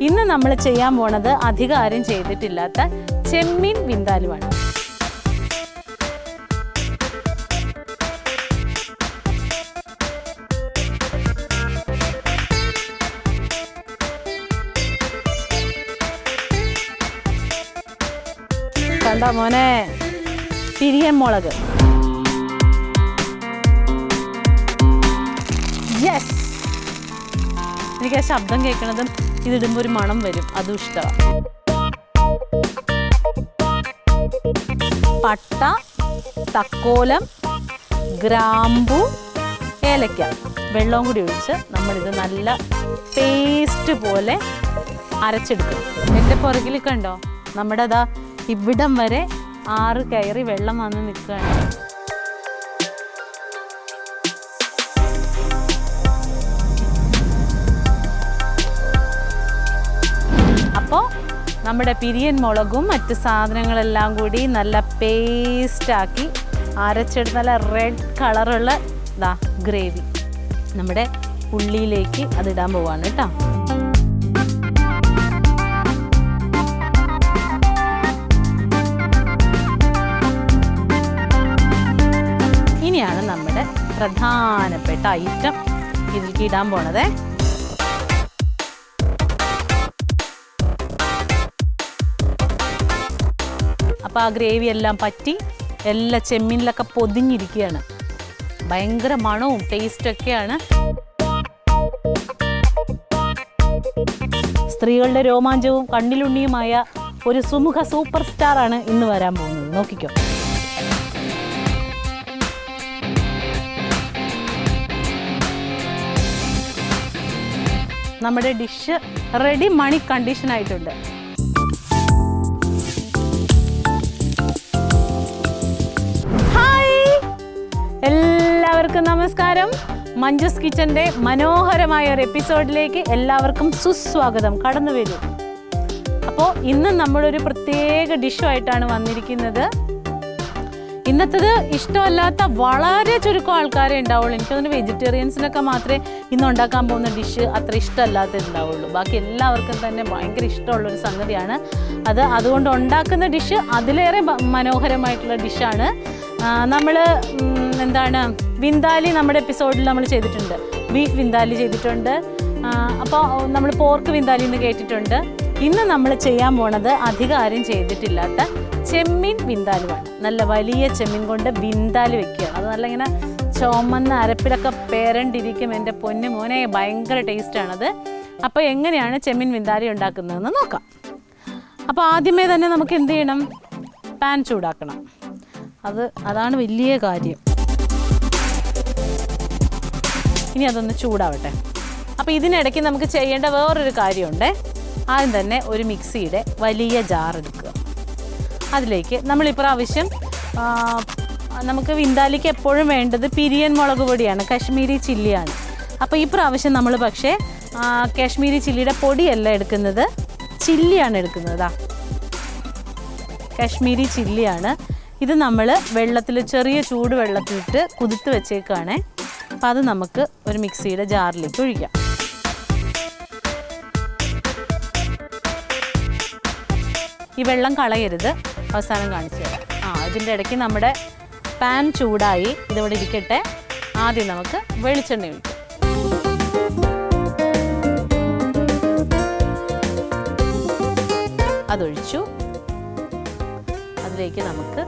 ഇന്ന് നമ്മൾ ചെയ്യാൻ പോണത് അധികം ആരും ചെയ്തിട്ടില്ലാത്ത ചെമ്മീൻ വിന്താലുവാണ്. കണ്ടോ മോനെ, പിരിയൻ മുളക്. യെസ്, എനിക്ക് ആ ശബ്ദം കേൾക്കണതും ഇതിടുമ്പോൾ ഒരു മണം വരും, അതും ഇഷ്ടമാണ്. പട്ട, തക്കോലം, ഗ്രാമ്പു, ഏലക്ക, വെള്ളവും കൂടി ഒഴിച്ച് നമ്മളിത് നല്ല പേസ്റ്റ് പോലെ അരച്ചെടുക്കും. എൻ്റെ പുറകിൽ കണ്ടോ, നമ്മുടെ അതാ ഇവിടം വരെ 6 കയറി വെള്ളം വന്ന് നിൽക്കുകയാണ്. അപ്പോൾ നമ്മുടെ പിരിയൻ മുളകും മറ്റ് സാധനങ്ങളെല്ലാം കൂടി നല്ല പേസ്റ്റാക്കി അരച്ചെടുത്ത് നല്ല റെഡ് കളറുള്ള ഗ്രേവി നമ്മുടെ ഉള്ളിയിലേക്ക് അതിടാൻ പോവാണ് കേട്ടോ. ഇനിയാണ് നമ്മുടെ പ്രധാനപ്പെട്ട ഐറ്റം ഇതിലേക്ക് ഇടാൻ പോണത്. അപ്പോൾ ആ ഗ്രേവി എല്ലാം പറ്റി എല്ലാ ചെമ്മീനിലൊക്കെ പൊതിഞ്ഞിരിക്കുകയാണ്. ഭയങ്കര മണവും ടേസ്റ്റൊക്കെയാണ്. സ്ത്രീകളുടെ രോമാഞ്ചവും കണ്ണിലുണ്ണിയുമായ ഒരു സുമുഖ സൂപ്പർ സ്റ്റാറാണ് ഇന്ന് വരാൻ പോകുന്നത്. നോക്കിക്കോ. നമ്മുടെ ഡിഷ് റെഡി മണി കണ്ടീഷൻ ആയിട്ടുണ്ട്. ഹായ്, എല്ലാവർക്കും നമസ്കാരം. മഞ്ജുസ് കിച്ചൻ്റെ മനോഹരമായ ഒരു എപ്പിസോഡിലേക്ക് എല്ലാവർക്കും സുസ്വാഗതം. കടന്നു വരൂ. അപ്പോൾ ഇന്ന് നമ്മളൊരു പ്രത്യേക ഡിഷുമായിട്ടാണ് വന്നിരിക്കുന്നത്. ഇന്നത്തേത് ഇഷ്ടമല്ലാത്ത വളരെ ചുരുക്കം ആൾക്കാരെ ഉണ്ടാവുള്ളൂ. എനിക്കതിന് വെജിറ്റേറിയൻസിനൊക്കെ മാത്രമേ ഇന്ന് ഉണ്ടാക്കാൻ പോകുന്ന ഡിഷ് അത്ര ഇഷ്ടമല്ലാത്തത് ഉണ്ടാവുള്ളൂ. ബാക്കി എല്ലാവർക്കും തന്നെ ഭയങ്കര ഇഷ്ടമുള്ളൊരു സംഗതിയാണ് അത്. അതുകൊണ്ട് ഉണ്ടാക്കുന്ന ഡിഷ് അതിലേറെ മനോഹരമായിട്ടുള്ള ഡിഷാണ്. നമ്മൾ വിന്താലി നമ്മുടെ എപ്പിസോഡിൽ നമ്മൾ ചെയ്തിട്ടുണ്ട്. ബീഫ് വിന്താലി ചെയ്തിട്ടുണ്ട്. അപ്പോൾ നമ്മൾ പോർക്ക് വിന്താലി എന്ന് കേട്ടിട്ടുണ്ട്. ഇന്ന് നമ്മൾ ചെയ്യാൻ പോണത് അധികം ആരും ചെയ്തിട്ടില്ലാത്ത ചെമ്മീൻ വിന്താലുവാണ്. നല്ല വലിയ ചെമ്മീൻ കൊണ്ട് വിന്താലി വെക്കുകയാണ്. അത് നല്ല ഇങ്ങനെ ചുമന്ന അരപ്പിലൊക്കെ പേരണ്ടിരിക്കും. എൻ്റെ പൊന്നു മോനെ, ഭയങ്കര ടേസ്റ്റാണത്. അപ്പോൾ എങ്ങനെയാണ് ചെമ്മീൻ വിന്താലി ഉണ്ടാക്കുന്നതെന്ന് നോക്കാം. അപ്പോൾ ആദ്യമേ തന്നെ നമുക്ക് എന്ത് ചെയ്യണം? പാൻ ചൂടാക്കണം. അതാണ് വലിയ കാര്യം. ഇനി അതൊന്ന് ചൂടാവട്ടെ. അപ്പോൾ ഇതിനിടയ്ക്ക് നമുക്ക് ചെയ്യേണ്ട വേറൊരു കാര്യമുണ്ട്. ആദ്യം തന്നെ ഒരു മിക്സിയുടെ വലിയ ജാർ എടുക്കുക. അതിലേക്ക് നമ്മളിപ്രാവശ്യം നമുക്ക് വിന്താലിക്ക് എപ്പോഴും വേണ്ടത് പിരിയൻ മുളക് പൊടിയാണ്, കശ്മീരി ചില്ലിയാണ്. അപ്പോൾ ഈ പ്രാവശ്യം നമ്മൾ പക്ഷേ കാശ്മീരി ചില്ലിയുടെ പൊടിയല്ല എടുക്കുന്നത്, ചില്ലിയാണ് എടുക്കുന്നത്. കാശ്മീരി ചില്ലിയാണ് ഇത്. നമ്മൾ വെള്ളത്തിൽ, ചെറിയ ചൂട് വെള്ളത്തിലിട്ട് കുതിർത്ത് വെച്ചേക്കാണ്. അപ്പോൾ അത് നമുക്ക് ഒരു മിക്സിയുടെ ജാറിലേക്ക് ഒഴിക്കാം. ഈ വെള്ളം കളയരുത്, അവസാനം കാണിച്ചു തരാം. ഇതിൻ്റെ ഇടയ്ക്ക് നമ്മുടെ പാൻ ചൂടായി, ഇതിവിടെ ഇരിക്കട്ടെ. ആദ്യം നമുക്ക് വെളിച്ചെണ്ണ ഒഴിക്കാം. അതൊഴിച്ചു. അതിലേക്ക് നമുക്ക്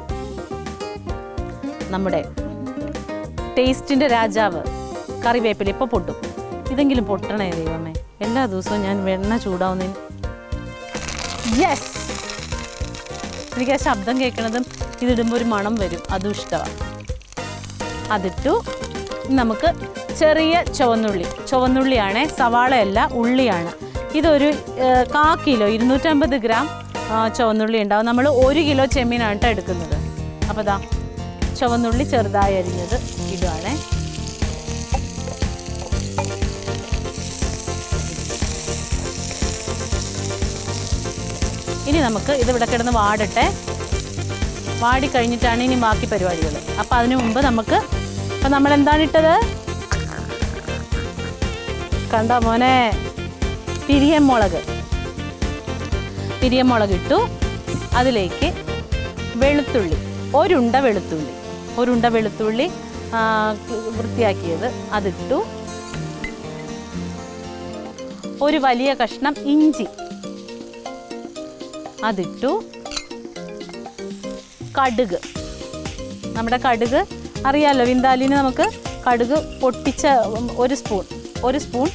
നമ്മുടെ ടേസ്റ്റിൻ്റെ രാജാവ് കറിവേപ്പില ഇപ്പോൾ പൊട്ടും. ഇതെങ്കിലും പൊട്ടണേ ദൈവമേ. എല്ലാ ദിവസവും ഞാൻ വെണ്ണ ചൂടാവുന്നതിന്. യെസ്, എനിക്ക് ആ ശബ്ദം കേൾക്കണതും ഇതിടുമ്പോൾ ഒരു മണം വരും, അതും ഇഷ്ടമാണ്. അതിട്ടു. നമുക്ക് ചെറിയ ചുവന്നുള്ളിയാണ്, സവാളയല്ല, ഉള്ളിയാണ്. ഇതൊരു 1/4 കിലോ 250 ഗ്രാം ചുവന്നുള്ളി ഉണ്ടാവും. നമ്മൾ 1 കിലോ ചെമ്മീനാണ് കേട്ടോ എടുക്കുന്നത്. അപ്പോൾ ചുവന്നുള്ളി ചെറുതായി അരിഞ്ഞത് ഇടുവാണേ. ഇനി നമുക്ക് ഇതിവിടെ കിടന്ന് വാടട്ടെ. വാടിക്കഴിഞ്ഞിട്ടാണ് ഇനി ബാക്കി പരിപാടികൾ. അപ്പോൾ അതിനു മുമ്പ് നമുക്ക് അപ്പം നമ്മളെന്താണ് ഇട്ടത്? കണ്ടോ മോനെ, പിരിയൻ മുളക്. പിരിയമുളക് ഇട്ടു. അതിലേക്ക് വെളുത്തുള്ളി, ഒരുണ്ട വെളുത്തുള്ളി വൃത്തിയാക്കിയത് അതിട്ടു. ഒരു വലിയ കഷ്ണം ഇഞ്ചി അതിട്ടു. കടുക്, നമ്മുടെ കടുക് അറിയാമല്ലോ, വിന്താലിന് നമുക്ക് കടുക് പൊട്ടിച്ച ഒരു സ്പൂൺ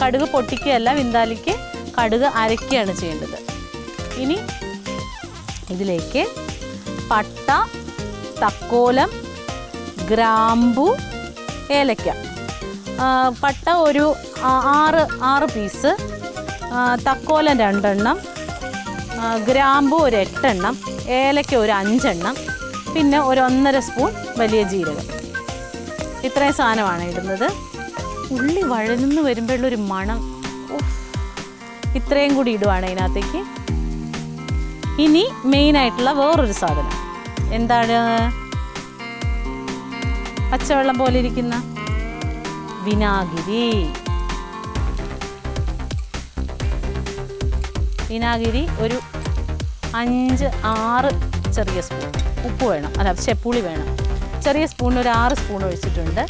കടുക് പൊട്ടിക്കുകയല്ല, വിന്താലിക്ക് കടുക് അരയ്ക്കുകയാണ് ചെയ്യേണ്ടത്. ഇനി ഇതിലേക്ക് പട്ട, തക്കോലം, ഗ്രാമ്പു, ഏലക്ക. പട്ട ഒരു 6 പീസ്, തക്കോലം 2 എണ്ണം, ഗ്രാമ്പു ഒരു 8 എണ്ണം, ഏലക്ക ഒരു 5 എണ്ണം, പിന്നെ ഒരു 1.5 സ്പൂൺ വലിയ ജീരകം. ഇത്രയും സാധനമാണ് ഇടുന്നത്. ഉള്ളി വഴന്ന് വരുമ്പോഴുള്ളൊരു മണം, ഇത്രയും കൂടി ഇടുവാണ് ഇതിനകത്തേക്ക്. ഇനി മെയിനായിട്ടുള്ള വേറൊരു സാധനം എന്താണ്? പച്ചവെള്ളം പോലെ ഇരിക്കുന്ന വിനാഗിരി. ഒരു 5-6 ചെറിയ സ്പൂൺ. ഉപ്പ് വേണം, പുളി വേണം. ചെറിയ സ്പൂണിന് ഒരു 6 സ്പൂൺ ഒഴിച്ചിട്ടുണ്ട്.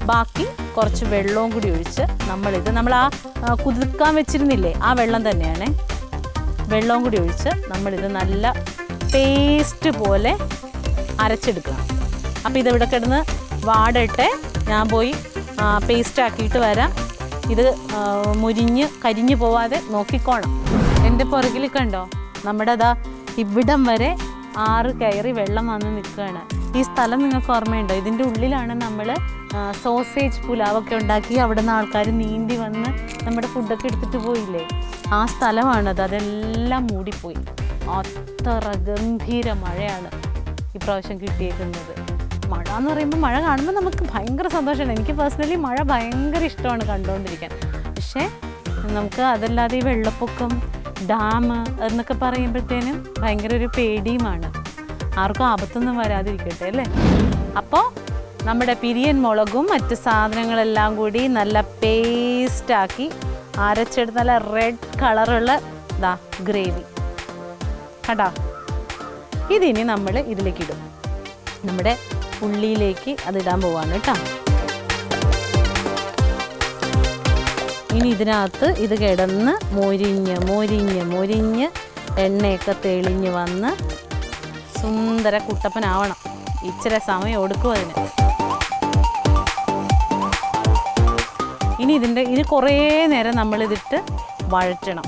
ബാക്കി കുറച്ച് വെള്ളവും കൂടി ഒഴിച്ച് നമ്മൾ ആ കുതിർക്കാൻ വെച്ചിരുന്നില്ലേ, ആ വെള്ളം തന്നെയാണ്. വെള്ളവും കൂടി ഒഴിച്ച് നമ്മളിത് നല്ല പേസ്റ്റ് പോലെ അരച്ചെടുക്കണം. അപ്പോൾ ഇതെവിടെ കിടന്ന് വാടട്ടെ, ഞാൻ പോയി പേസ്റ്റ് ആക്കിയിട്ട് വരാം. ഇത് കരിഞ്ഞു പോവാതെ നോക്കിക്കോണം. എൻ്റെ പുറകിൽ കണ്ടോ, നമ്മുടെ ഇവിടം വരെ 6 കയറി വെള്ളം വന്ന് നിൽക്കുകയാണ്. ഈ സ്ഥലം നിങ്ങൾക്ക് ഓർമ്മയുണ്ടോ? ഇതിൻ്റെ ഉള്ളിലാണ് നമ്മൾ സോസേജ് പുലാവൊക്കെ ഉണ്ടാക്കി അവിടെ നിന്ന് ആൾക്കാർ നീന്തി വന്ന് നമ്മുടെ ഫുഡൊക്കെ എടുത്തിട്ട് പോയില്ലേ, ആ സ്ഥലമാണത്. അതെല്ലാം മൂടിപ്പോയി. അത്ര ഗംഭീര മഴയാണ് ഇപ്രാവശ്യം കിട്ടിയേക്കുന്നത്. മഴ എന്ന് പറയുമ്പോൾ, മഴ കാണുമ്പോൾ നമുക്ക് ഭയങ്കര സന്തോഷമാണ്. എനിക്ക് പേഴ്സണലി മഴ ഭയങ്കര ഇഷ്ടമാണ് കണ്ടുകൊണ്ടിരിക്കാൻ. പക്ഷേ നമുക്ക് അതല്ലാതെ ഈ വെള്ളപ്പൊക്കം, ഡാം എന്നൊക്കെ പറയുമ്പോഴത്തേനും ഭയങ്കര ഒരു പേടിയുമാണ്. ആർക്കും ആപത്തൊന്നും വരാതിരിക്കട്ടെ അല്ലേ. അപ്പോൾ നമ്മുടെ പിരിയൻ മുളകും മറ്റ് സാധനങ്ങളെല്ലാം കൂടി നല്ല പേസ്റ്റാക്കി അരച്ചെടുത്ത് നല്ല റെഡ് കളറുള്ള ഗ്രേവി കണ്ടാ. ഇതിനി നമ്മൾ ഇതിലേക്കിടും. നമ്മുടെ ഉള്ളിയിലേക്ക് അതിടാൻ പോവാണ് കേട്ടോ. ഇനി ഇതിനകത്ത് ഇത് കിടന്ന് മൊരിഞ്ഞ് എണ്ണയൊക്കെ തെളിഞ്ഞ് വന്ന് സുന്ദര കുട്ടപ്പനാവണം. ഇച്ചിരി സമയം എടുക്കും അതിന്. ഇനി ഇത് കുറേ നേരം നമ്മളിതിട്ട് വഴറ്റണം.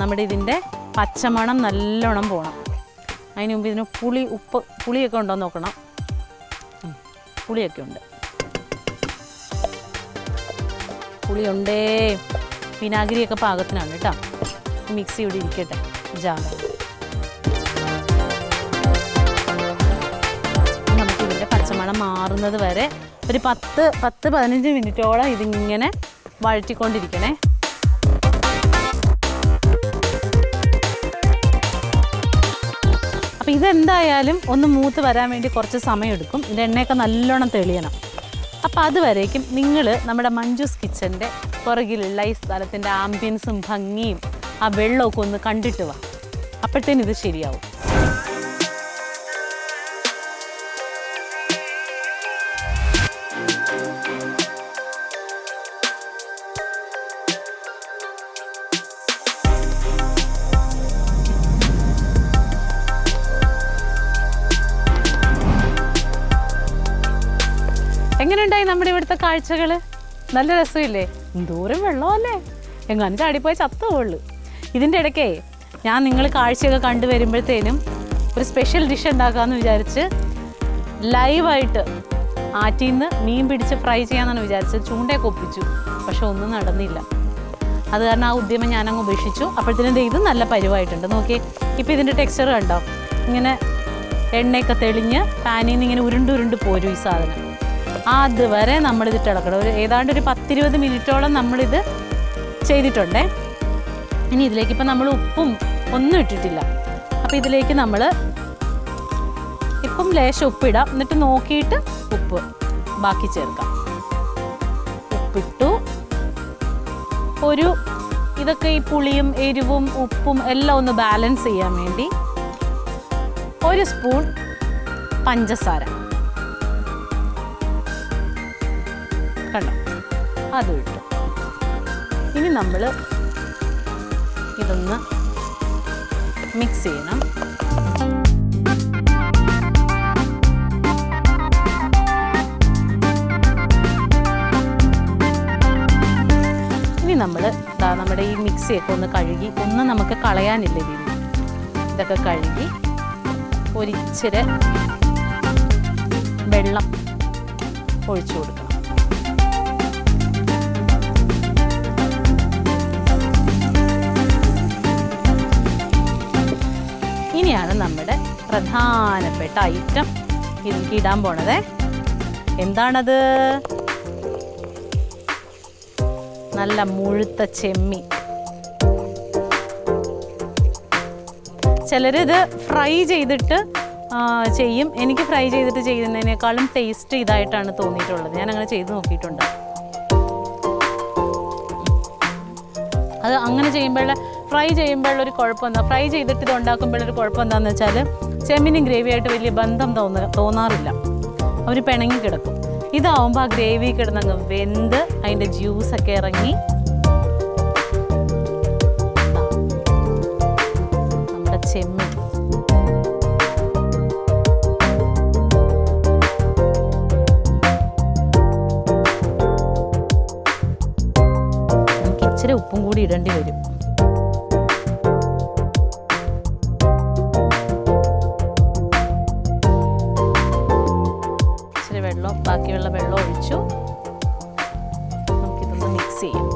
നമ്മുടെ ഇതിൻ്റെ പച്ചമണം നല്ലോണം പോകണം. അതിന് മുമ്പ് ഇതിന് പുളിയൊക്കെ ഉണ്ടോ നോക്കണം. പുളിയൊക്കെ ഉണ്ട്. പുളിയുണ്ടേ. വിനാഗിരിയൊക്കെ പാകത്തിനാണ് കേട്ടോ. മിക്സി ഇവിടെ ഇരിക്കട്ടെ ജാറ്. നമുക്കിതിൻ്റെ പച്ചമണം മാറുന്നത് വരെ ഒരു 10-15 മിനിറ്റോളം ഇതിങ്ങനെ വഴറ്റിക്കൊണ്ടിരിക്കണേ. അപ്പോൾ ഇതെന്തായാലും ഒന്ന് മൂത്ത് വരാൻ വേണ്ടി കുറച്ച് സമയം എടുക്കും. ഇതിൻ്റെ എണ്ണയൊക്കെ നല്ലോണം തെളിയണം. അപ്പോൾ അതുവരേക്കും നിങ്ങൾ നമ്മുടെ മഞ്ജുസ് കിച്ചൻ്റെ പുറകിലുള്ള ഈ സ്ഥലത്തിൻ്റെ ആംബിയൻസും ഭംഗിയും ആ വെള്ളമൊക്കെ ഒന്ന് കണ്ടിട്ട് വാ. അപ്പോഴത്തേനും ഇത് ശരിയാവും. എങ്ങനെയുണ്ടായി നമ്മുടെ ഇവിടുത്തെ കാഴ്ചകൾ? നല്ല രസമില്ലേ? എന്തോരം വെള്ളമല്ലേ, എങ്ങാനും ചാടിപ്പോയി ചത്തുപോളൂ. ഇതിൻ്റെ ഇടയ്ക്കേ ഞാൻ നിങ്ങൾ കാഴ്ചയൊക്കെ കണ്ടു വരുമ്പോഴത്തേനും ഒരു സ്പെഷ്യൽ ഡിഷ് ഉണ്ടാക്കാമെന്ന് വിചാരിച്ച് ലൈവായിട്ട് ആറ്റിൽ നിന്ന് മീൻ പിടിച്ച് ഫ്രൈ ചെയ്യാമെന്നാണ് വിചാരിച്ചത്. ചൂണ്ടയൊക്കെ ഒപ്പിച്ചു, പക്ഷെ ഒന്നും നടന്നില്ല. അത് കാരണം ആ ഉദ്യമം ഞാനങ്ങ് ഉപേക്ഷിച്ചു. അപ്പോഴത്തേനും ഇത് നല്ല പരുവായിട്ടുണ്ട്. നോക്കി, ഇപ്പോൾ ഇതിൻ്റെ ടെക്സ്ചർ കണ്ടോ? ഇങ്ങനെ എണ്ണയൊക്കെ തെളിഞ്ഞ് പാനിൽ നിന്ന് ഇങ്ങനെ ഉരുണ്ട് പോരും ഈ സാധനം. അതുവരെ നമ്മളിതിട്ട് ഇളക്കണം. ഏതാണ്ട് ഒരു 10-20 മിനിറ്റോളം നമ്മളിത് ചെയ്തിട്ടുണ്ടേ. ഇനി ഇതിലേക്ക് ഇപ്പം നമ്മൾ ഉപ്പും ഒന്നും ഇട്ടിട്ടില്ല. അപ്പോൾ ഇതിലേക്ക് നമ്മൾ ഇപ്പം ലേശം ഉപ്പിടാം. എന്നിട്ട് നോക്കിയിട്ട് ഉപ്പ് ബാക്കി ചേർക്കാം. ഉപ്പിട്ടു. ഒരു ഇതൊക്കെ ഈ പുളിയും എരിവും ഉപ്പും എല്ലാം ഒന്ന് ബാലൻസ് ചെയ്യാൻ വേണ്ടി 1 സ്പൂൺ പഞ്ചസാര കണ്ടോ, അത് ഇട്ടു. ഇനി നമ്മൾ ഇതൊന്ന് മിക്സ് ചെയ്യണം. ഇനി നമ്മൾ നമ്മുടെ ഈ മിക്സിയൊക്കെ ഒന്ന് കഴുകി, ഒന്നും നമുക്ക് കളയാനില്ല ഇതിൽ. ഇതൊക്കെ കഴുകി ഒരിച്ചിരി വെള്ളം ഒഴിച്ചു കൊടുക്കണം. ഇനിയാണ് നമ്മുടെ പ്രധാനപ്പെട്ട ഐറ്റം ഇതിലേക്ക് ഇടാൻ പോണത്. എന്താണത്? നല്ല മുഴുത്ത ചെമ്മീൻ. ചിലരിത് ഫ്രൈ ചെയ്തിട്ട് ചെയ്യും. എനിക്ക് ഫ്രൈ ചെയ്തിട്ട് ചെയ്യുന്നതിനേക്കാളും ടേസ്റ്റ് ഇതായിട്ടാണ് തോന്നിയിട്ടുള്ളത്. ഞാൻ അങ്ങനെ ചെയ്ത് നോക്കിയിട്ടുണ്ട്. അത് അങ്ങനെ ഫ്രൈ ചെയ്യുമ്പോഴൊരു കുഴപ്പം എന്താ, ഫ്രൈ ചെയ്തിട്ട് ഇത് ഉണ്ടാക്കുമ്പോഴൊരു കുഴപ്പം എന്താണെന്ന് വെച്ചാൽ ചെമ്മീനും ഗ്രേവിയായിട്ട് വലിയ ബന്ധം തോന്നാറില്ല. അവർ പിണങ്ങി കിടക്കും. ഇതാവുമ്പോൾ ആ ഗ്രേവി കിടന്നങ്ങ് വെന്ത് അതിൻ്റെ ജ്യൂസൊക്കെ ഇറങ്ങി നമ്മുടെ ചെമ്മീൻ. നമുക്ക് ഇച്ചിരി ഉപ്പും കൂടി ഇടേണ്ടി വരും. ബാക്കിയുള്ള വെള്ളം ഒഴിച്ചു. നമുക്കിതൊന്ന് മിക്സ് ചെയ്യാം.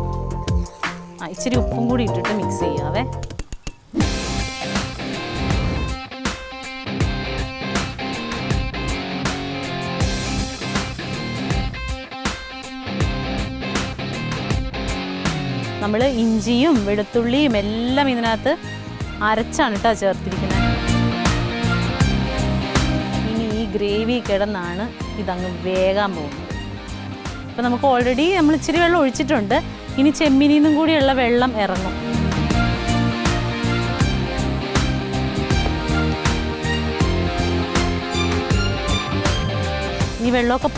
ഇച്ചിരി ഉപ്പും കൂടി ഇട്ടിട്ട് മിക്സ് ചെയ്യാവേ. നമ്മൾ ഇഞ്ചിയും വെളുത്തുള്ളിയും എല്ലാം ഇതിനകത്ത് അരച്ചാണ് കേട്ടോ ചേർത്തിരിക്കുന്നത്. ഗ്രേവി കിടന്നാണ് ഇതങ്ങ് വേകാൻ പോകുന്നത്. അപ്പോൾ നമുക്ക് ഓൾറെഡി നമ്മൾ ഇച്ചിരി വെള്ളം ഒഴിച്ചിട്ടുണ്ട്. ഇനി ചെമ്മീനിൽ നിന്നും കൂടിയുള്ള വെള്ളം ഇറങ്ങും. ഈ വെള്ളമൊക്കെ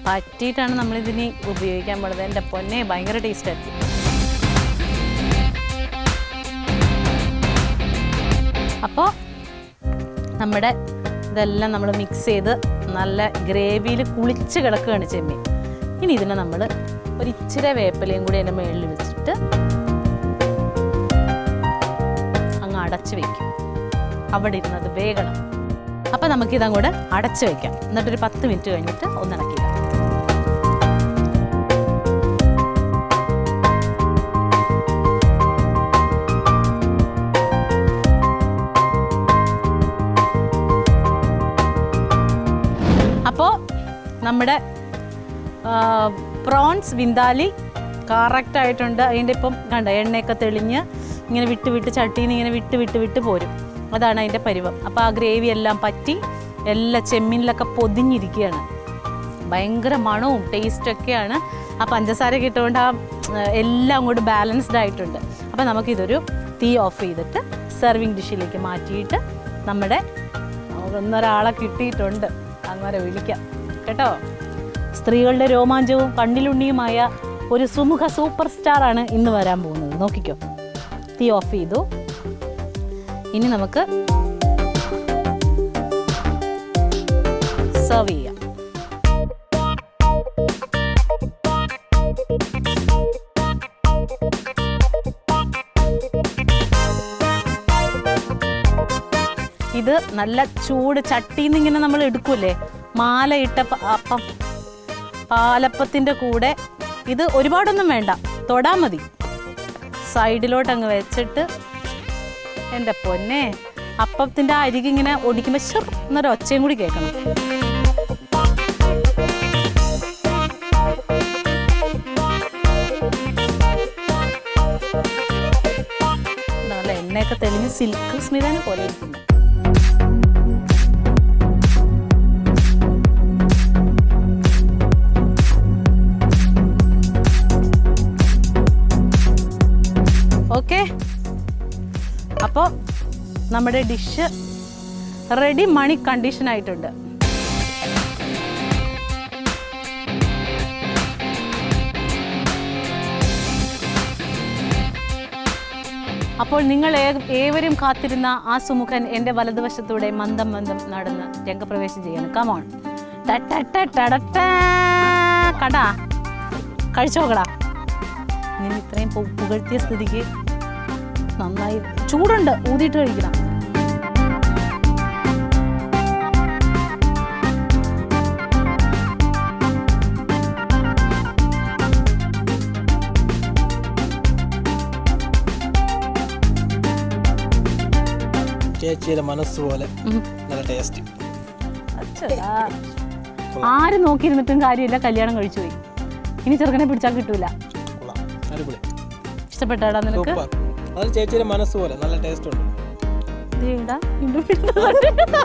പറ്റിയിട്ടാണ് നമ്മളിതിന് ഉപയോഗിക്കാൻ പോകുന്നത്. എൻ്റെ പൊന്നെ, ഭയങ്കര ടേസ്റ്റ് ആയിരിക്കും. അപ്പോൾ നമ്മുടെ ഇതെല്ലാം നമ്മൾ മിക്സ് ചെയ്ത് നല്ല ഗ്രേവിയിൽ കുളിച്ച് കിടക്കുകയാണ് ചെമ്മീൻ. ഇനി ഇതിനെ നമ്മൾ ഒരിച്ചിരി വേപ്പിലയും കൂടി അതിൻ്റെ മുകളിൽ വെച്ചിട്ട് അങ്ങ് അടച്ച് വയ്ക്കും. അവിടെ ഇരുന്നത് വേഗണം. അപ്പോൾ നമുക്കിതങ്ങോട്ട് അടച്ച് വയ്ക്കാം. എന്നിട്ടൊരു 10 മിനിറ്റ് കഴിഞ്ഞിട്ട് ഒന്നിളക്കിയിടാം. അപ്പോൾ നമ്മുടെ പ്രോൺസ് വിന്താലി കറക്റ്റായിട്ടുണ്ട്. അതിൻ്റെ ഇപ്പം കണ്ട എണ്ണയൊക്കെ തെളിഞ്ഞ് ഇങ്ങനെ വിട്ട് ചട്ടിയിൽ നിന്ന് ഇങ്ങനെ വിട്ട് പോരും. അതാണ് അതിൻ്റെ പരുവം. അപ്പോൾ ആ ഗ്രേവി എല്ലാം പറ്റി എല്ലാ ചെമ്മീനിലൊക്കെ പൊതിഞ്ഞിരിക്കുകയാണ്. ഭയങ്കര മണവും ടേസ്റ്റൊക്കെയാണ്. ആ പഞ്ചസാര കിട്ടുകൊണ്ട് എല്ലാം അങ്ങോട്ട് ബാലൻസ്ഡ് ആയിട്ടുണ്ട്. അപ്പോൾ നമുക്കിതൊരു തീ ഓഫ് ചെയ്തിട്ട് സെർവിങ് ഡിഷിലേക്ക് മാറ്റിയിട്ട് നമ്മുടെ ഒന്നൊരാളെ കിട്ടിയിട്ടുണ്ട്, അങ്ങനെ വിളിക്കാം കേട്ടോ. സ്ത്രീകളുടെ രോമാഞ്ചവും കണ്ണിലുണ്ണിയുമായ ഒരു സുമുഖ സൂപ്പർ സ്റ്റാറാണ് ഇന്ന് വരാൻ പോകുന്നത്. നോക്കിക്കോ, തീ ഓഫ് ചെയ്തു. ഇനി നമുക്ക് സെർവ് ചെയ്യാം. ഇത് നല്ല ചൂട് ചട്ടിയിൽ നിന്ന് ഇങ്ങനെ നമ്മൾ എടുക്കൂലേ, മാലയിട്ട അപ്പം, പാലപ്പത്തിൻ്റെ കൂടെ. ഇത് ഒരുപാടൊന്നും വേണ്ട, തൊടാൻ മതി. സൈഡിലോട്ട് അങ്ങ് വെച്ചിട്ട് എൻ്റെ പൊന്നെ, അപ്പത്തിൻ്റെ അരികിങ്ങനെ ഒടിക്കുമ്പോൾ ഷുർ എന്നൊരു ഒച്ചയും കൂടി കേൾക്കണം. നല്ല എണ്ണയൊക്കെ തെളിഞ്ഞ് സിൽക്ക് സ്മിതനെ പോലെ ഇരിക്കുന്നു. അപ്പോൾ നമ്മുടെ ഡിഷ് റെഡി മണി കണ്ടീഷനായിട്ടുണ്ട്. അപ്പോൾ നിങ്ങൾ ഏവരും കാത്തിരുന്ന ആ സുമുഖൻ എൻ്റെ വലതുവശത്തൂടെ മന്ദം മന്ദം നടന്ന് രംഗപ്രവേശം ചെയ്യണം. കമോൺ, കടാ കഴിച്ചോക്കടാ. നീ ഇത്രയും പുകഴ്ത്തിയ സ്ഥിതിക്ക് നന്നായി ചൂടുണ്ട്, ഊതിയിട്ട് കഴിക്കണം. ചേച്ചിയുടെ മനസ്സുപോലെ നല്ല ടേസ്റ്റ്. ആരും നോക്കിയിരുന്നിട്ടും കാര്യമില്ല, കല്യാണം കഴിച്ചു പോയി. ഇനി ചെറുക്കനെ പിടിച്ചാൽ കിട്ടൂല. ഇഷ്ടപ്പെട്ടാടാ നിനക്ക്? അത് ചേച്ചിയുടെ മനസ്സുപോലെ നല്ല ടേസ്റ്റ് ഉണ്ട്.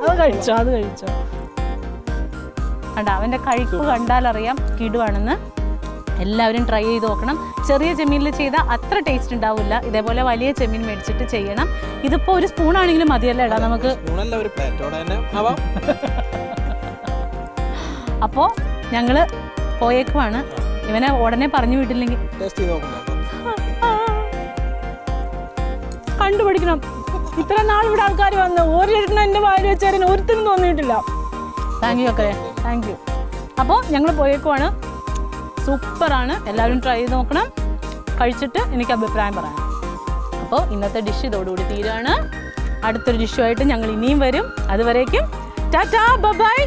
അത് കഴിച്ചോ കണ്ടാ, അവൻ്റെ കഴിപ്പ് കണ്ടാലറിയാം കിടുവാണെന്ന്. എല്ലാവരും ട്രൈ ചെയ്ത് നോക്കണം. ചെറിയ ചെമ്മീനിൽ ചെയ്താൽ അത്ര ടേസ്റ്റ് ഉണ്ടാവില്ല. ഇതേപോലെ വലിയ ചെമ്മീൻ മേടിച്ചിട്ട് ചെയ്യണം. ഇതിപ്പോൾ ഒരു സ്പൂണാണെങ്കിലും മതിയല്ലേ ഇടാ നമുക്ക്? അപ്പോൾ ഞങ്ങൾ പോയേക്കുവാണ്. ഇവനെ ഉടനെ പറഞ്ഞു വിട്ടില്ലെങ്കിൽ കണ്ടുപിടിക്കണം. ഇത്ര നാൾ ഇവിടെ ആൾക്കാർ വന്ന് ഓരോരുത്തരും എൻ്റെ വായിൽ വെച്ചാൽ ഒരുത്തരും തോന്നിയിട്ടില്ല. താങ്ക് യു ഒക്കെ, താങ്ക് യു. അപ്പോൾ ഞങ്ങൾ പോയേക്കുവാണ്. സൂപ്പറാണ്, എല്ലാവരും ട്രൈ ചെയ്ത് നോക്കണം. കഴിച്ചിട്ട് എനിക്ക് അഭിപ്രായം പറയാം. അപ്പോൾ ഇന്നത്തെ ഡിഷ് ഇതോടുകൂടി തീരുകയാണ്. അടുത്തൊരു ഡിഷുമായിട്ട് ഞങ്ങൾ ഇനിയും വരും. അതുവരേക്കും ടാറ്റാ ബൈ ബൈ.